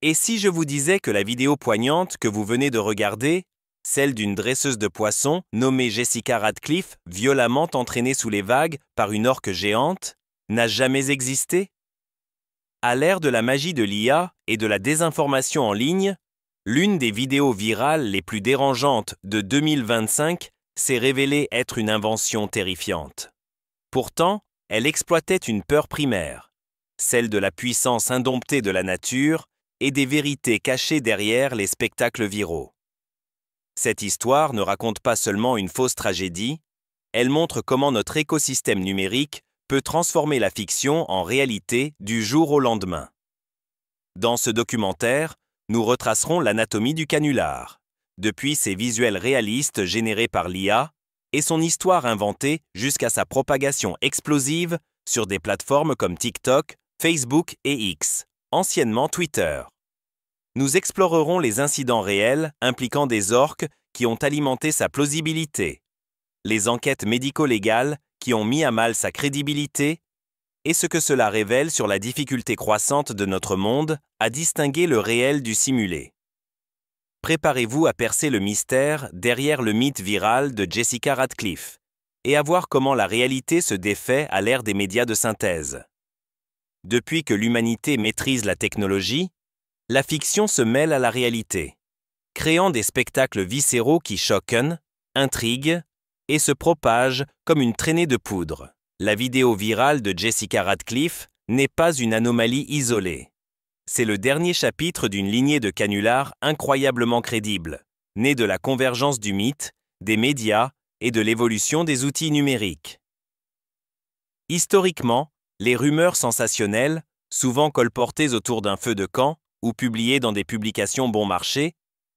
Et si je vous disais que la vidéo poignante que vous venez de regarder, celle d'une dresseuse de poissons nommée Jessica Radcliffe, violemment entraînée sous les vagues par une orque géante, n'a jamais existé? À l'ère de la magie de l'IA et de la désinformation en ligne, l'une des vidéos virales les plus dérangeantes de 2025 s'est révélée être une invention terrifiante. Pourtant, elle exploitait une peur primaire, celle de la puissance indomptée de la nature et des vérités cachées derrière les spectacles viraux. Cette histoire ne raconte pas seulement une fausse tragédie, elle montre comment notre écosystème numérique peut transformer la fiction en réalité du jour au lendemain. Dans ce documentaire, nous retracerons l'anatomie du canular, depuis ses visuels réalistes générés par l'IA et son histoire inventée jusqu'à sa propagation explosive sur des plateformes comme TikTok, Facebook et X, anciennement Twitter. Nous explorerons les incidents réels impliquant des orques qui ont alimenté sa plausibilité, les enquêtes médico-légales qui ont mis à mal sa crédibilité et ce que cela révèle sur la difficulté croissante de notre monde à distinguer le réel du simulé. Préparez-vous à percer le mystère derrière le mythe viral de Jessica Radcliffe et à voir comment la réalité se défait à l'ère des médias de synthèse. Depuis que l'humanité maîtrise la technologie, la fiction se mêle à la réalité, créant des spectacles viscéraux qui choquent, intriguent et se propagent comme une traînée de poudre. La vidéo virale de Jessica Radcliffe n'est pas une anomalie isolée. C'est le dernier chapitre d'une lignée de canulars incroyablement crédibles, née de la convergence du mythe, des médias et de l'évolution des outils numériques. Historiquement, les rumeurs sensationnelles, souvent colportées autour d'un feu de camp ou publiées dans des publications bon marché,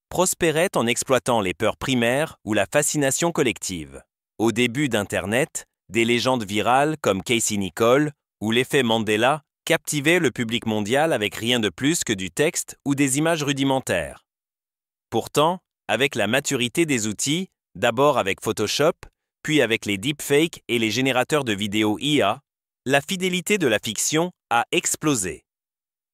prospéraient en exploitant les peurs primaires ou la fascination collective. Au début d'Internet, des légendes virales comme Casey Nicole ou l'effet Mandela captivaient le public mondial avec rien de plus que du texte ou des images rudimentaires. Pourtant, avec la maturité des outils, d'abord avec Photoshop, puis avec les deepfakes et les générateurs de vidéos IA, la fidélité de la fiction a explosé.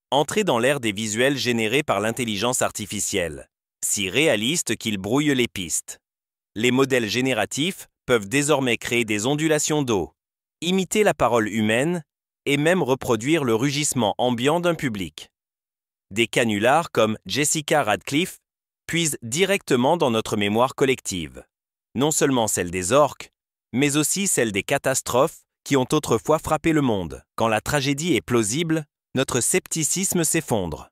Entrée dans l'ère des visuels générés par l'intelligence artificielle, si réalistes qu'ils brouillent les pistes. Les modèles génératifs peuvent désormais créer des ondulations d'eau, imiter la parole humaine et même reproduire le rugissement ambiant d'un public. Des canulars comme Jessica Radcliffe puisent directement dans notre mémoire collective, non seulement celle des orques, mais aussi celle des catastrophes qui ont autrefois frappé le monde. Quand la tragédie est plausible, notre scepticisme s'effondre.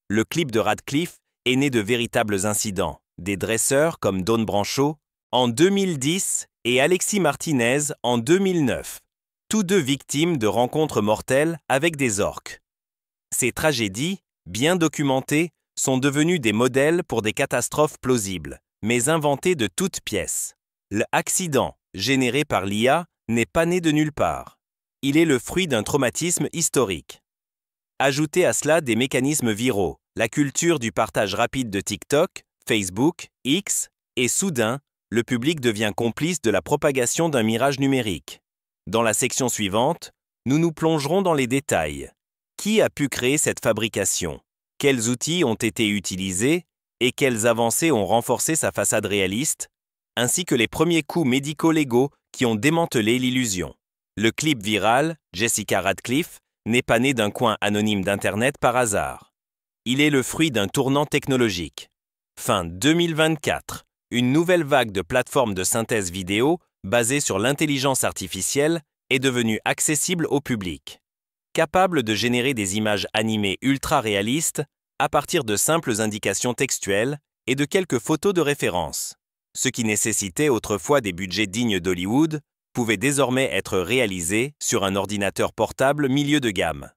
Le clip de Radcliffe est né de véritables incidents, des dresseurs comme Dawn Brancheau en 2010 et Alexis Martinez en 2009, tous deux victimes de rencontres mortelles avec des orques. Ces tragédies, bien documentées, sont devenues des modèles pour des catastrophes plausibles, mais inventées de toutes pièces. L'accident, généré par l'IA, n'est pas né de nulle part. Il est le fruit d'un traumatisme historique. Ajoutez à cela des mécanismes viraux, la culture du partage rapide de TikTok, Facebook, X, et soudain, le public devient complice de la propagation d'un mirage numérique. Dans la section suivante, nous nous plongerons dans les détails. Qui a pu créer cette fabrication? Quels outils ont été utilisés et quelles avancées ont renforcé sa façade réaliste, ainsi que les premiers coups médico-légaux qui ont démantelé l'illusion. Le clip viral, Jessica Radcliffe, n'est pas né d'un coin anonyme d'Internet par hasard. Il est le fruit d'un tournant technologique. Fin 2024, une nouvelle vague de plateformes de synthèse vidéo basée sur l'intelligence artificielle est devenue accessible au public. Capable de générer des images animées ultra réalistes à partir de simples indications textuelles et de quelques photos de référence. Ce qui nécessitait autrefois des budgets dignes d'Hollywood pouvait désormais être réalisé sur un ordinateur portable milieu de gamme.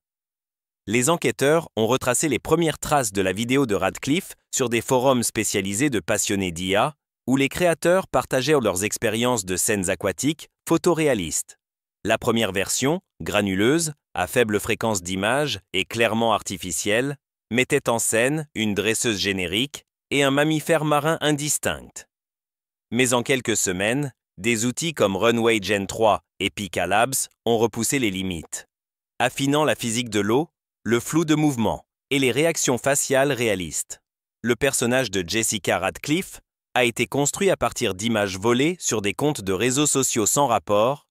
Les enquêteurs ont retracé les premières traces de la vidéo de Radcliffe sur des forums spécialisés de passionnés d'IA, où les créateurs partageaient leurs expériences de scènes aquatiques photoréalistes. La première version, granuleuse, à faible fréquence d'image et clairement artificielle, mettait en scène une dresseuse générique et un mammifère marin indistinct. Mais en quelques semaines, des outils comme Runway Gen 3 et Pika Labs ont repoussé les limites, affinant la physique de l'eau, le flou de mouvement et les réactions faciales réalistes. Le personnage de Jessica Radcliffe a été construit à partir d'images volées sur des comptes de réseaux sociaux sans rapport,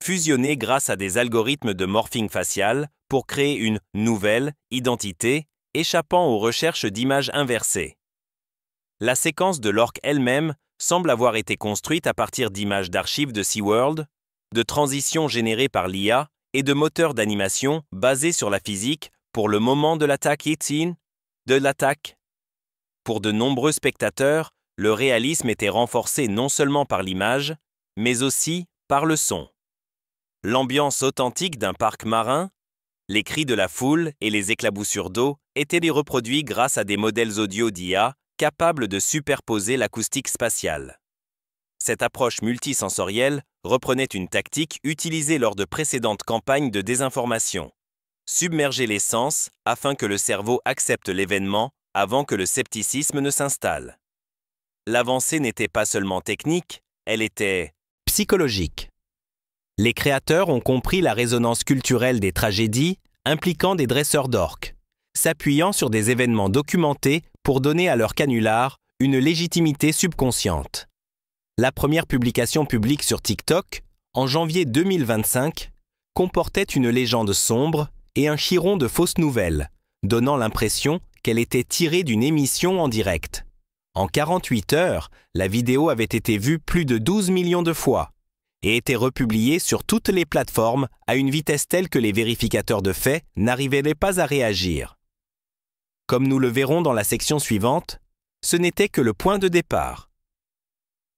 fusionnées grâce à des algorithmes de morphing facial pour créer une nouvelle identité échappant aux recherches d'images inversées. La séquence de l'orque elle-même semble avoir été construite à partir d'images d'archives de SeaWorld, de transitions générées par l'IA et de moteurs d'animation basés sur la physique pour le moment de l'attaque de l'attaque. Pour de nombreux spectateurs, le réalisme était renforcé non seulement par l'image, mais aussi par le son. L'ambiance authentique d'un parc marin, les cris de la foule et les éclaboussures d'eau étaient reproduits grâce à des modèles audio d'IA capables de superposer l'acoustique spatiale. Cette approche multisensorielle reprenait une tactique utilisée lors de précédentes campagnes de désinformation. Submerger les sens afin que le cerveau accepte l'événement avant que le scepticisme ne s'installe. L'avancée n'était pas seulement technique, elle était psychologique. Les créateurs ont compris la résonance culturelle des tragédies impliquant des dresseurs d'orques, s'appuyant sur des événements documentés pour donner à leur canular une légitimité subconsciente. La première publication publique sur TikTok, en janvier 2025, comportait une légende sombre et un chiron de fausses nouvelles, donnant l'impression qu'elle était tirée d'une émission en direct. En 48 heures, la vidéo avait été vue plus de 12 millions de fois et était republiée sur toutes les plateformes à une vitesse telle que les vérificateurs de faits n'arrivaient pas à réagir. Comme nous le verrons dans la section suivante, ce n'était que le point de départ.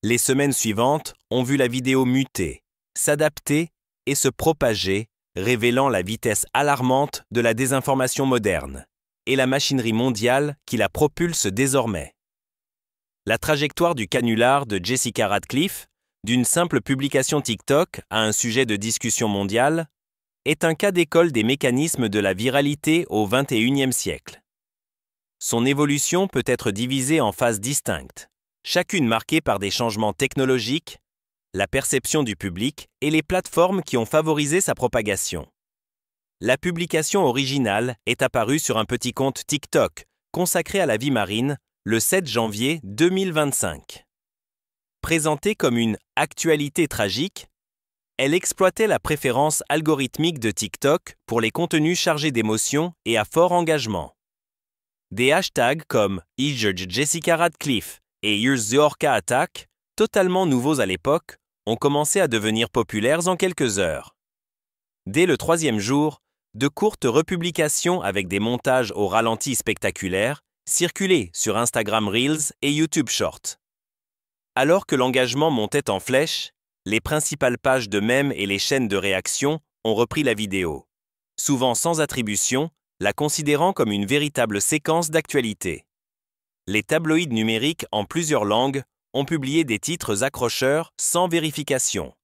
Les semaines suivantes ont vu la vidéo muter, s'adapter et se propager, révélant la vitesse alarmante de la désinformation moderne et la machinerie mondiale qui la propulse désormais. La trajectoire du canular de Jessica Radcliffe, d'une simple publication TikTok à un sujet de discussion mondiale, est un cas d'école des mécanismes de la viralité au XXIe siècle. Son évolution peut être divisée en phases distinctes, chacune marquée par des changements technologiques, la perception du public et les plateformes qui ont favorisé sa propagation. La publication originale est apparue sur un petit compte TikTok consacré à la vie marine le 7 janvier 2025. Présentée comme une « actualité tragique », elle exploitait la préférence algorithmique de TikTok pour les contenus chargés d'émotions et à fort engagement. Des hashtags comme « Jessica Radcliffe » et « Here's the Orca Attack », totalement nouveaux à l'époque, ont commencé à devenir populaires en quelques heures. Dès le 3e jour, de courtes republications avec des montages au ralenti spectaculaires circulaient sur Instagram Reels et YouTube Shorts. Alors que l'engagement montait en flèche, les principales pages de mèmes et les chaînes de réaction ont repris la vidéo, souvent sans attribution, la considérant comme une véritable séquence d'actualité. Les tabloïds numériques en plusieurs langues ont publié des titres accrocheurs sans vérification,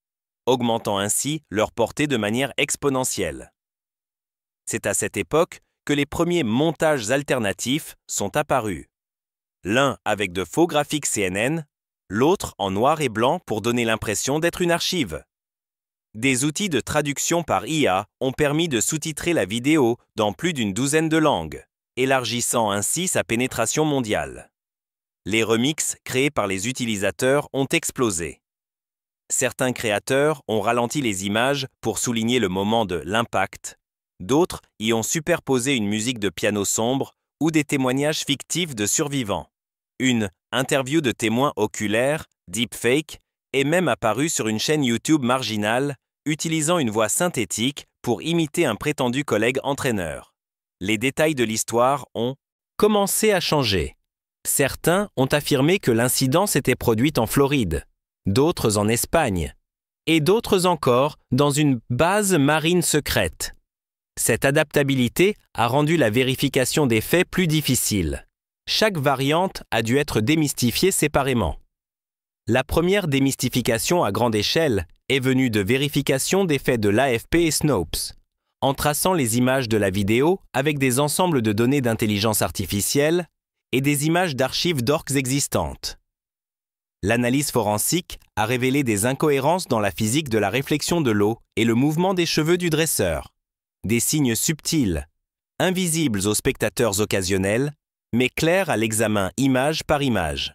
augmentant ainsi leur portée de manière exponentielle. C'est à cette époque que les premiers montages alternatifs sont apparus. L'un avec de faux graphiques CNN, l'autre en noir et blanc pour donner l'impression d'être une archive. Des outils de traduction par IA ont permis de sous-titrer la vidéo dans plus d'une douzaine de langues, élargissant ainsi sa pénétration mondiale. Les remixes créés par les utilisateurs ont explosé. Certains créateurs ont ralenti les images pour souligner le moment de l'impact. D'autres y ont superposé une musique de piano sombre ou des témoignages fictifs de survivants. Une interview de témoins oculaires, deepfake, est même apparue sur une chaîne YouTube marginale, utilisant une voix synthétique pour imiter un prétendu collègue entraîneur. Les détails de l'histoire ont commencé à changer. Certains ont affirmé que l'incident s'était produit en Floride, d'autres en Espagne, et d'autres encore dans une base marine secrète. Cette adaptabilité a rendu la vérification des faits plus difficile. Chaque variante a dû être démystifiée séparément. La première démystification à grande échelle est venue de vérification des faits de l'AFP et Snopes, en traçant les images de la vidéo avec des ensembles de données d'intelligence artificielle et des images d'archives d'orques existantes. L'analyse forensique a révélé des incohérences dans la physique de la réflexion de l'eau et le mouvement des cheveux du dresseur, des signes subtils, invisibles aux spectateurs occasionnels, mais clairs à l'examen image par image.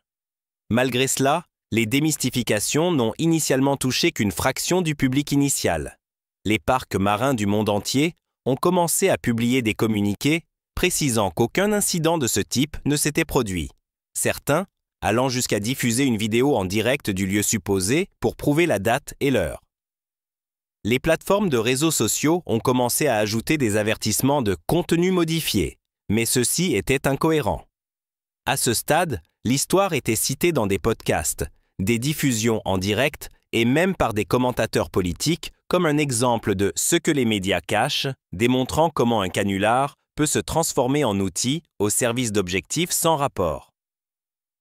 Malgré cela, les démystifications n'ont initialement touché qu'une fraction du public initial. Les parcs marins du monde entier ont commencé à publier des communiqués précisant qu'aucun incident de ce type ne s'était produit, certains allant jusqu'à diffuser une vidéo en direct du lieu supposé pour prouver la date et l'heure. Les plateformes de réseaux sociaux ont commencé à ajouter des avertissements de contenu modifié, mais ceux-ci étaient incohérents. À ce stade, l'histoire était citée dans des podcasts, des diffusions en direct et même par des commentateurs politiques comme un exemple de ce que les médias cachent, démontrant comment un canular peut se transformer en outil au service d'objectifs sans rapport.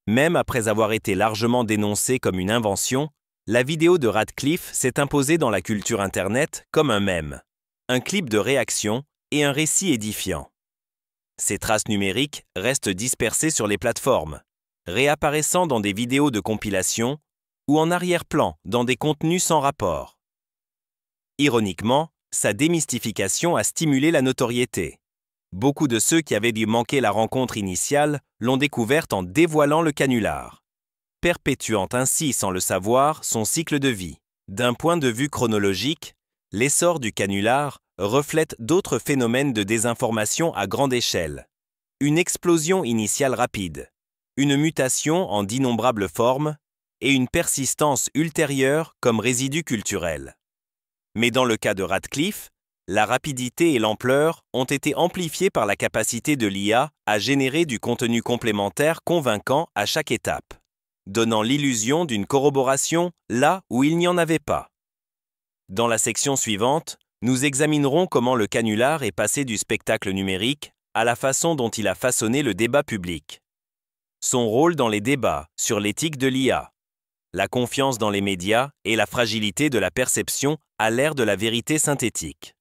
Même après avoir été largement dénoncée comme une invention, la vidéo de Radcliffe s'est imposée dans la culture Internet comme un mème, un clip de réaction et un récit édifiant. Ces traces numériques restent dispersées sur les plateformes, réapparaissant dans des vidéos de compilation ou en arrière-plan dans des contenus sans rapport. Ironiquement, sa démystification a stimulé la notoriété. Beaucoup de ceux qui avaient dû manquer la rencontre initiale l'ont découverte en dévoilant le canular, perpétuant ainsi sans le savoir son cycle de vie. D'un point de vue chronologique, l'essor du canular reflète d'autres phénomènes de désinformation à grande échelle. Une explosion initiale rapide, une mutation en d'innombrables formes et une persistance ultérieure comme résidu culturel. Mais dans le cas de Radcliffe, la rapidité et l'ampleur ont été amplifiées par la capacité de l'IA à générer du contenu complémentaire convaincant à chaque étape, donnant l'illusion d'une corroboration là où il n'y en avait pas. Dans la section suivante, nous examinerons comment le canular est passé du spectacle numérique à la façon dont il a façonné le débat public. Son rôle dans les débats sur l'éthique de l'IA, la confiance dans les médias et la fragilité de la perception à l'ère de la vérité synthétique.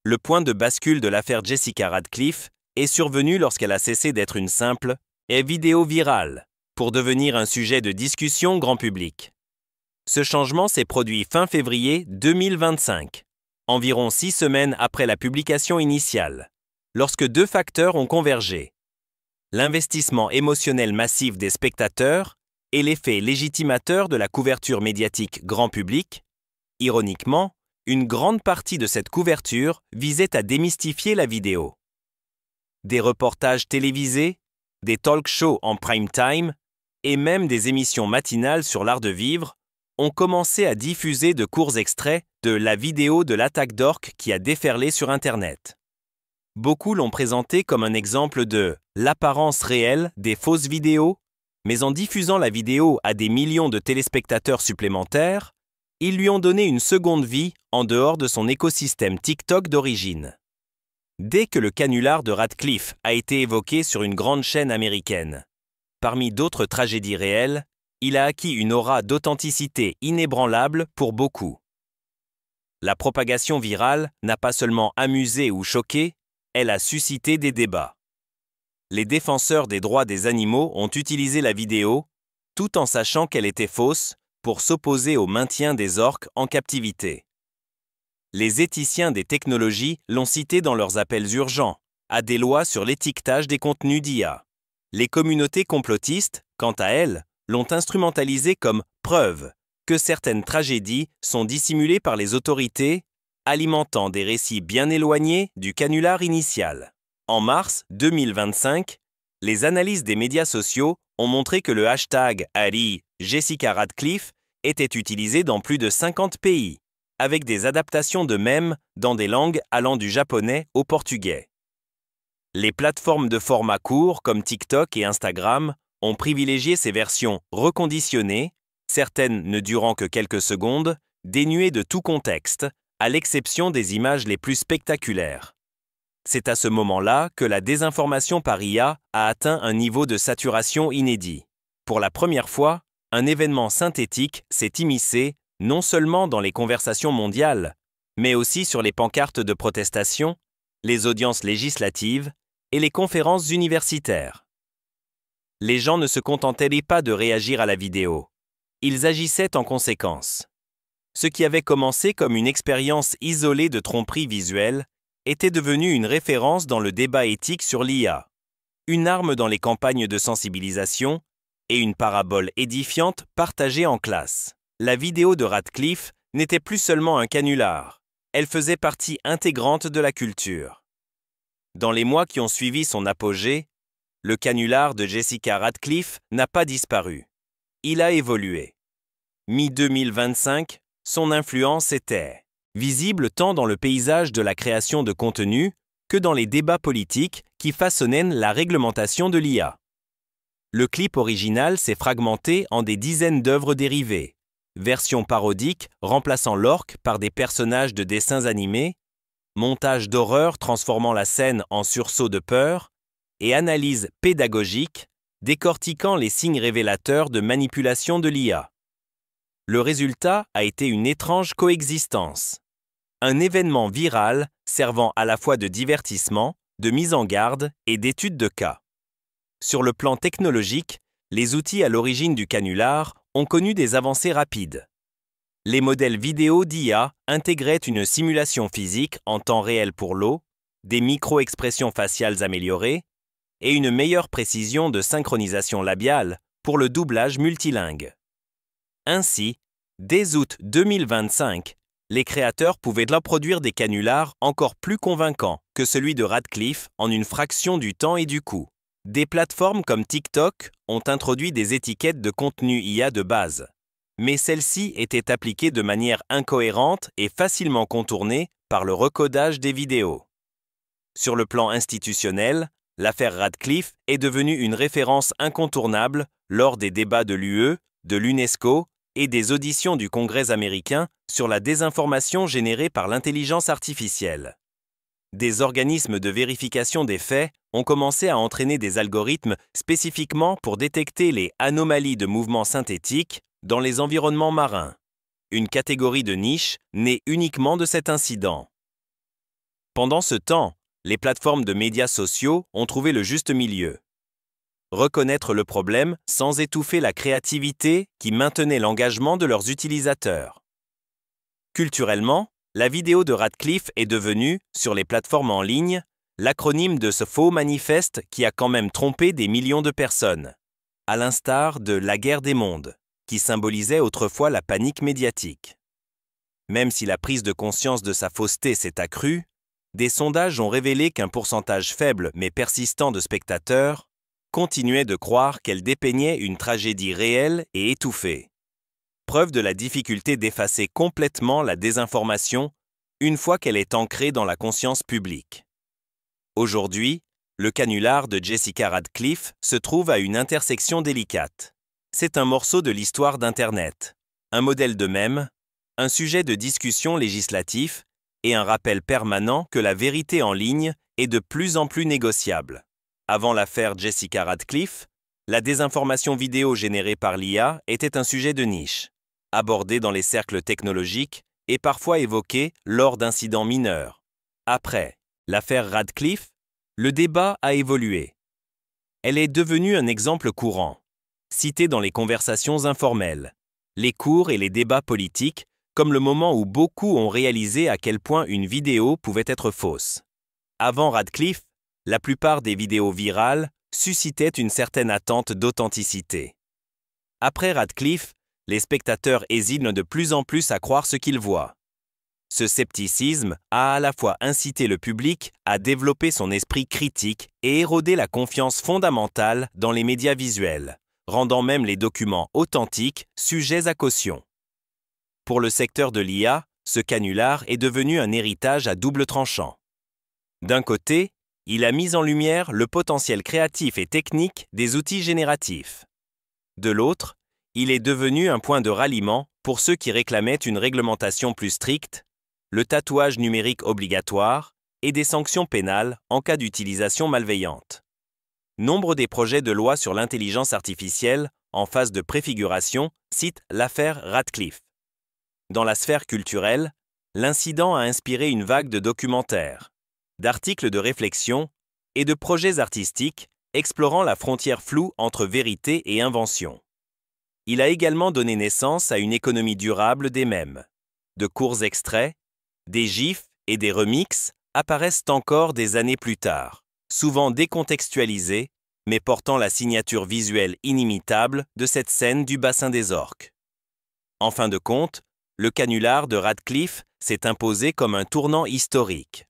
Le point de bascule de l'affaire Jessica Radcliffe est survenu lorsqu'elle a cessé d'être une simple vidéo virale pour devenir un sujet de discussion grand public. Ce changement s'est produit fin février 2025, environ 6 semaines après la publication initiale, lorsque deux facteurs ont convergé. L'investissement émotionnel massif des spectateurs et l'effet légitimateur de la couverture médiatique grand public. Ironiquement, une grande partie de cette couverture visait à démystifier la vidéo. Des reportages télévisés, des talk-shows en prime time et même des émissions matinales sur l'art de vivre ont commencé à diffuser de courts extraits de la vidéo de l'attaque d'orques qui a déferlé sur Internet. Beaucoup l'ont présenté comme un exemple de l'apparence réelle des fausses vidéos, mais en diffusant la vidéo à des millions de téléspectateurs supplémentaires, ils lui ont donné une seconde vie en dehors de son écosystème TikTok d'origine. Dès que le canular de Radcliffe a été évoqué sur une grande chaîne américaine, parmi d'autres tragédies réelles, il a acquis une aura d'authenticité inébranlable pour beaucoup. La propagation virale n'a pas seulement amusé ou choqué, elle a suscité des débats. Les défenseurs des droits des animaux ont utilisé la vidéo, tout en sachant qu'elle était fausse, pour s'opposer au maintien des orques en captivité. Les éthiciens des technologies l'ont cité dans leurs appels urgents à des lois sur l'étiquetage des contenus d'IA. Les communautés complotistes, quant à elles, l'ont instrumentalisé comme preuve que certaines tragédies sont dissimulées par les autorités, alimentant des récits bien éloignés du canular initial. En mars 2025, les analyses des médias sociaux ont montré que le hashtag #Jessica Radcliffe était utilisé dans plus de 50 pays, avec des adaptations de mèmes dans des langues allant du japonais au portugais. Les plateformes de format court comme TikTok et Instagram ont privilégié ces versions reconditionnées, certaines ne durant que quelques secondes, dénuées de tout contexte, à l'exception des images les plus spectaculaires. C'est à ce moment-là que la désinformation par IA a atteint un niveau de saturation inédit. Pour la première fois, un événement synthétique s'est immiscé non seulement dans les conversations mondiales, mais aussi sur les pancartes de protestation, les audiences législatives et les conférences universitaires. Les gens ne se contentaient pas de réagir à la vidéo. Ils agissaient en conséquence. Ce qui avait commencé comme une expérience isolée de tromperie visuelle était devenu une référence dans le débat éthique sur l'IA, une arme dans les campagnes de sensibilisation et une parabole édifiante partagée en classe. La vidéo de Radcliffe n'était plus seulement un canular, elle faisait partie intégrante de la culture. Dans les mois qui ont suivi son apogée, le canular de Jessica Radcliffe n'a pas disparu. Il a évolué. Mi-2025, son influence était visible tant dans le paysage de la création de contenu que dans les débats politiques qui façonnaient la réglementation de l'IA. Le clip original s'est fragmenté en des dizaines d'œuvres dérivées, versions parodiques remplaçant l'orque par des personnages de dessins animés, montage d'horreur transformant la scène en sursaut de peur, et analyse pédagogique décortiquant les signes révélateurs de manipulation de l'IA. Le résultat a été une étrange coexistence. Un événement viral servant à la fois de divertissement, de mise en garde et d'étude de cas. Sur le plan technologique, les outils à l'origine du canular ont connu des avancées rapides. Les modèles vidéo d'IA intégraient une simulation physique en temps réel pour l'eau, des micro-expressions faciales améliorées et une meilleure précision de synchronisation labiale pour le doublage multilingue. Ainsi, dès août 2025, les créateurs pouvaient produire des canulars encore plus convaincants que celui de Radcliffe en une fraction du temps et du coût. Des plateformes comme TikTok ont introduit des étiquettes de contenu IA de base, mais celles-ci étaient appliquées de manière incohérente et facilement contournées par le recodage des vidéos. Sur le plan institutionnel, l'affaire Radcliffe est devenue une référence incontournable lors des débats de l'UE, de l'UNESCO et des auditions du Congrès américain sur la désinformation générée par l'intelligence artificielle. Des organismes de vérification des faits ont commencé à entraîner des algorithmes spécifiquement pour détecter les anomalies de mouvements synthétiques dans les environnements marins, une catégorie de niche née uniquement de cet incident. Pendant ce temps, les plateformes de médias sociaux ont trouvé le juste milieu. Reconnaître le problème sans étouffer la créativité qui maintenait l'engagement de leurs utilisateurs. Culturellement, la vidéo de Radcliffe est devenue, sur les plateformes en ligne, l'acronyme de ce faux manifeste qui a quand même trompé des millions de personnes, à l'instar de la guerre des mondes, qui symbolisait autrefois la panique médiatique. Même si la prise de conscience de sa fausseté s'est accrue, des sondages ont révélé qu'un pourcentage faible mais persistant de spectateurs continuait de croire qu'elle dépeignait une tragédie réelle et étouffée. Preuve de la difficulté d'effacer complètement la désinformation une fois qu'elle est ancrée dans la conscience publique. Aujourd'hui, le canular de Jessica Radcliffe se trouve à une intersection délicate. C'est un morceau de l'histoire d'Internet, un modèle de mème, un sujet de discussion législatif et un rappel permanent que la vérité en ligne est de plus en plus négociable. Avant l'affaire Jessica Radcliffe, la désinformation vidéo générée par l'IA était un sujet de niche, abordé dans les cercles technologiques et parfois évoqué lors d'incidents mineurs. Après l'affaire Radcliffe, le débat a évolué. Elle est devenue un exemple courant, cité dans les conversations informelles, les cours et les débats politiques, comme le moment où beaucoup ont réalisé à quel point une vidéo pouvait être fausse. Avant Radcliffe, la plupart des vidéos virales suscitaient une certaine attente d'authenticité. Après Radcliffe, les spectateurs hésitent de plus en plus à croire ce qu'ils voient. Ce scepticisme a à la fois incité le public à développer son esprit critique et érodé la confiance fondamentale dans les médias visuels, rendant même les documents authentiques sujets à caution. Pour le secteur de l'IA, ce canular est devenu un héritage à double tranchant. D'un côté, il a mis en lumière le potentiel créatif et technique des outils génératifs. De l'autre, il est devenu un point de ralliement pour ceux qui réclamaient une réglementation plus stricte, le tatouage numérique obligatoire et des sanctions pénales en cas d'utilisation malveillante. Nombre des projets de loi sur l'intelligence artificielle en phase de préfiguration citent l'affaire Radcliffe. Dans la sphère culturelle, l'incident a inspiré une vague de documentaires, d'articles de réflexion et de projets artistiques explorant la frontière floue entre vérité et invention. Il a également donné naissance à une économie durable des mèmes, de courts extraits, des gifs et des remixes apparaissent encore des années plus tard, souvent décontextualisées, mais portant la signature visuelle inimitable de cette scène du bassin des orques. En fin de compte, le canular de Radcliffe s'est imposé comme un tournant historique.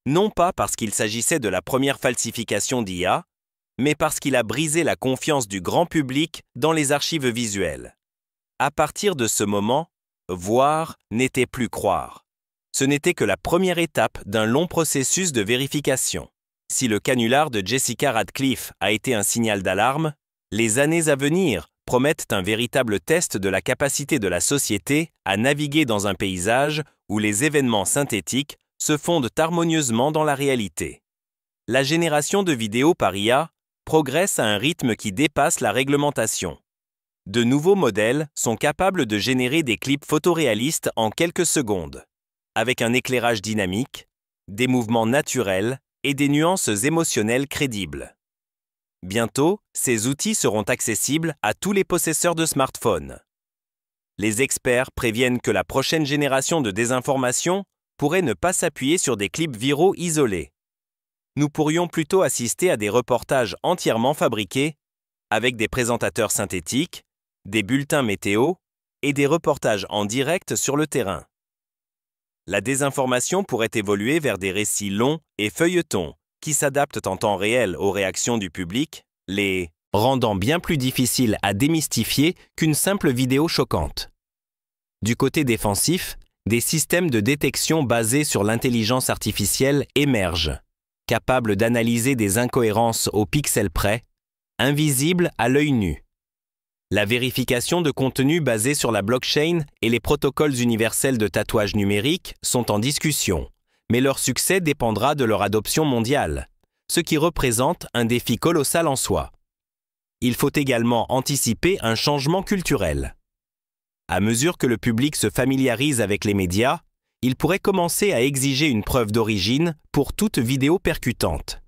Non pas parce qu'il s'agissait de la première falsification d'IA, mais parce qu'il a brisé la confiance du grand public dans les archives visuelles. À partir de ce moment, voir n'était plus croire. Ce n'était que la première étape d'un long processus de vérification. Si le canular de Jessica Radcliffe a été un signal d'alarme, les années à venir promettent un véritable test de la capacité de la société à naviguer dans un paysage où les événements synthétiques se fondent harmonieusement dans la réalité. La génération de vidéos par IA progresse à un rythme qui dépasse la réglementation. De nouveaux modèles sont capables de générer des clips photoréalistes en quelques secondes, avec un éclairage dynamique, des mouvements naturels et des nuances émotionnelles crédibles. Bientôt, ces outils seront accessibles à tous les possesseurs de smartphones. Les experts préviennent que la prochaine génération de désinformation pourrait ne pas s'appuyer sur des clips viraux isolés. Nous pourrions plutôt assister à des reportages entièrement fabriqués, avec des présentateurs synthétiques, des bulletins météo et des reportages en direct sur le terrain. La désinformation pourrait évoluer vers des récits longs et feuilletons qui s'adaptent en temps réel aux réactions du public, les rendant bien plus difficiles à démystifier qu'une simple vidéo choquante. Du côté défensif, des systèmes de détection basés sur l'intelligence artificielle émergent, capables d'analyser des incohérences au pixel près, invisibles à l'œil nu. La vérification de contenu basée sur la blockchain et les protocoles universels de tatouage numérique sont en discussion, mais leur succès dépendra de leur adoption mondiale, ce qui représente un défi colossal en soi. Il faut également anticiper un changement culturel. À mesure que le public se familiarise avec les médias, il pourrait commencer à exiger une preuve d'origine pour toute vidéo percutante.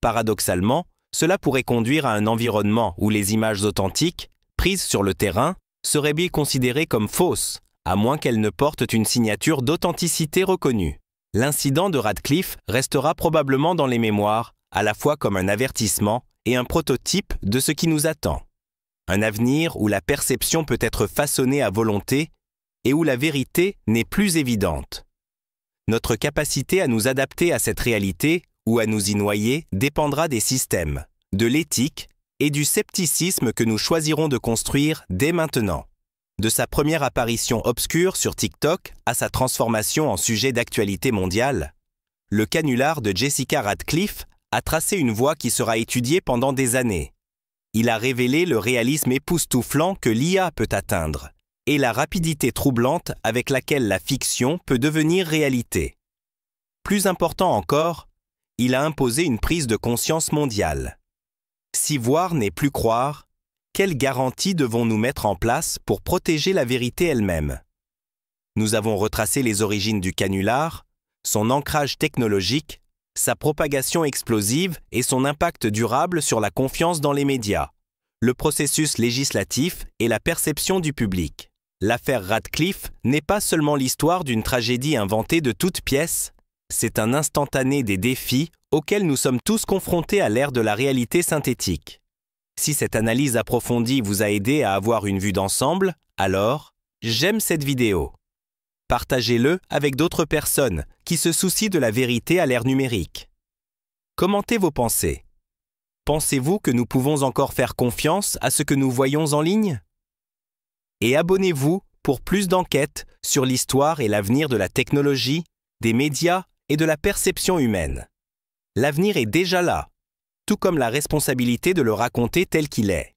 Paradoxalement, cela pourrait conduire à un environnement où les images authentiques, prises sur le terrain, seraient bien considérées comme fausses, à moins qu'elles ne portent une signature d'authenticité reconnue. L'incident de Radcliffe restera probablement dans les mémoires, à la fois comme un avertissement et un prototype de ce qui nous attend. Un avenir où la perception peut être façonnée à volonté et où la vérité n'est plus évidente. Notre capacité à nous adapter à cette réalité ou à nous y noyer dépendra des systèmes, de l'éthique et du scepticisme que nous choisirons de construire dès maintenant. De sa première apparition obscure sur TikTok à sa transformation en sujet d'actualité mondiale, le canular de Jessica Radcliffe a tracé une voie qui sera étudiée pendant des années. Il a révélé le réalisme époustouflant que l'IA peut atteindre et la rapidité troublante avec laquelle la fiction peut devenir réalité. Plus important encore, il a imposé une prise de conscience mondiale. Si voir n'est plus croire, quelles garanties devons-nous mettre en place pour protéger la vérité elle-même? Nous avons retracé les origines du canular, son ancrage technologique, sa propagation explosive et son impact durable sur la confiance dans les médias, le processus législatif et la perception du public. L'affaire Radcliffe n'est pas seulement l'histoire d'une tragédie inventée de toutes pièces, c'est un instantané des défis auxquels nous sommes tous confrontés à l'ère de la réalité synthétique. Si cette analyse approfondie vous a aidé à avoir une vue d'ensemble, alors j'aime cette vidéo. Partagez-le avec d'autres personnes qui se soucient de la vérité à l'ère numérique. Commentez vos pensées. Pensez-vous que nous pouvons encore faire confiance à ce que nous voyons en ligne? Et abonnez-vous pour plus d'enquêtes sur l'histoire et l'avenir de la technologie, des médias et de la perception humaine. L'avenir est déjà là, tout comme la responsabilité de le raconter tel qu'il est.